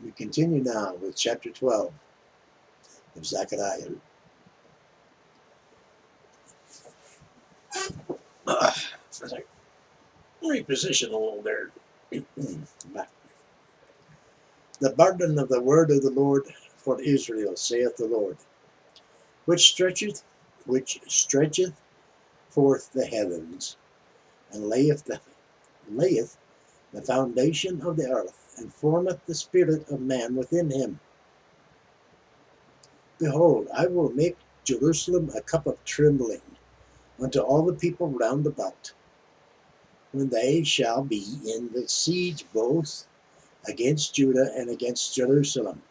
We continue now with chapter 12 of Zechariah. Reposition a little there. The burden of the word of the Lord for Israel, saith the Lord, which stretcheth forth the heavens, and layeth the foundation of the earth, and formeth the spirit of man within him. Behold, I will make Jerusalem a cup of trembling unto all the people round about, when they shall be in the siege both against Judah and against Jerusalem.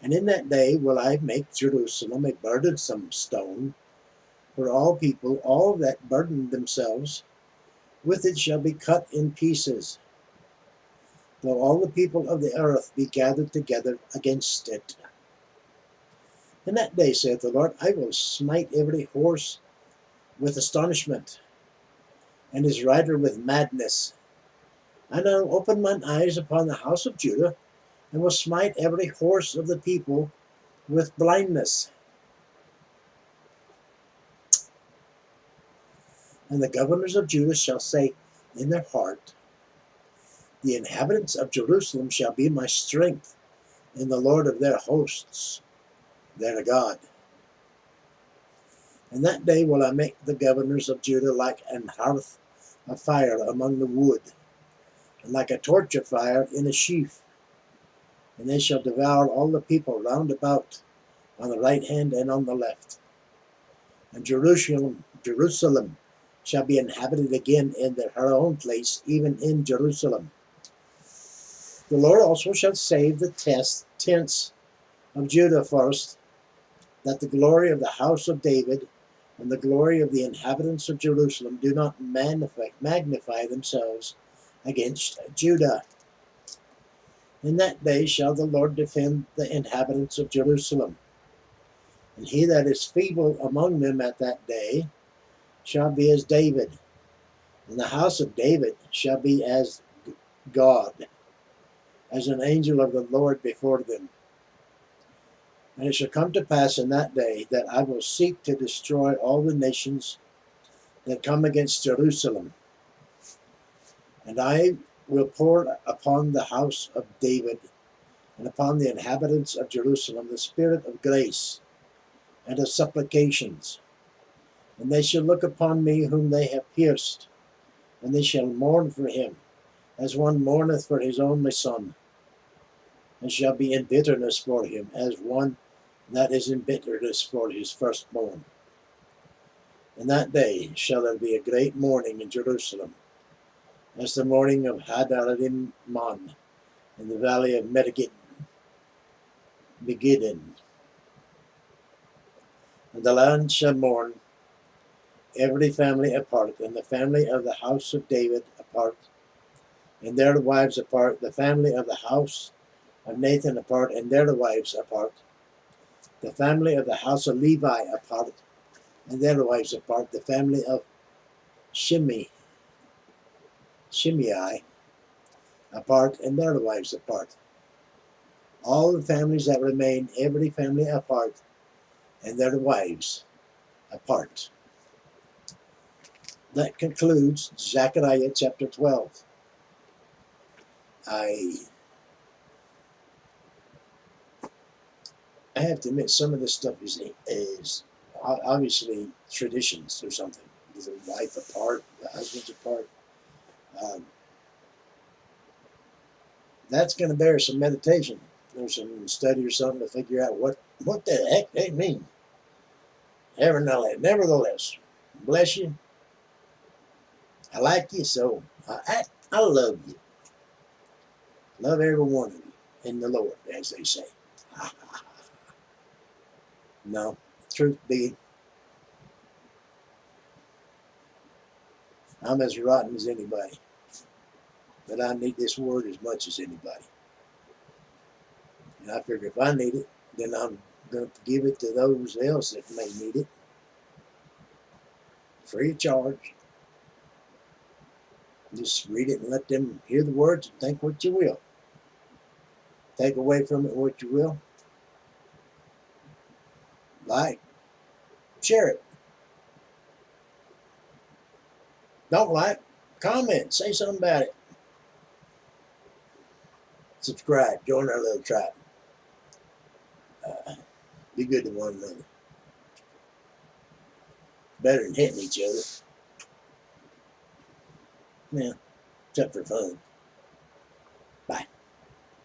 And in that day will I make Jerusalem a burdensome stone for all people. All that burden themselves with it shall be cut in pieces, though all the people of the earth be gathered together against it. In that day, saith the Lord, I will smite every horse with astonishment, and his rider with madness. And I will open mine eyes upon the house of Judah, and will smite every horse of the people with blindness. And the governors of Judah shall say in their heart, the inhabitants of Jerusalem shall be my strength, in the Lord of their hosts, their God. In that day will I make the governors of Judah like an hearth of fire among the wood, and like a torch of fire in a sheaf. And they shall devour all the people round about, on the right hand and on the left. And Jerusalem shall be inhabited again in her own place, even in Jerusalem. The Lord also shall save the tents of Judah first, that the glory of the house of David and the glory of the inhabitants of Jerusalem do not magnify themselves against Judah. In that day shall the Lord defend the inhabitants of Jerusalem. And he that is feeble among them at that day shall be as David, and the house of David shall be as God, as an angel of the Lord before them. And it shall come to pass in that day that I will seek to destroy all the nations that come against Jerusalem. And I will pour upon the house of David and upon the inhabitants of Jerusalem the spirit of grace and of supplications. And they shall look upon me whom they have pierced, and they shall mourn for him, as one mourneth for his only son, and shall be in bitterness for him, as one that is in bitterness for his firstborn. In that day shall there be a great mourning in Jerusalem, as the mourning of Hadaraddimon in the valley of Gideon. And the land shall mourn, every family apart, and the family of the house of David apart, and their wives apart, the family of the house of Nathan apart, and their wives apart, the family of the house of Levi apart, and their wives apart, the family of Shimei apart, and their wives apart. All the families that remain, every family apart, and their wives apart. That concludes Zechariah chapter 12. I have to admit, some of this stuff is obviously traditions or something. The wife apart, the husband's apart. That's going to bear some meditation or some study or something to figure out what the heck they mean. Nevertheless, bless you. I like you, so I love you. Love every one of you in the Lord, as they say. No, truth be, I'm as rotten as anybody, but I need this word as much as anybody. And I figure if I need it, then I'm going to give it to those else that may need it, free of charge. Just read it and let them hear the words and think what you will. Take away from it what you will. Like, share it. Don't like, comment, say something about it. Subscribe, join our little tribe. Be good to one another. Better than hitting each other. Yeah, except for fun.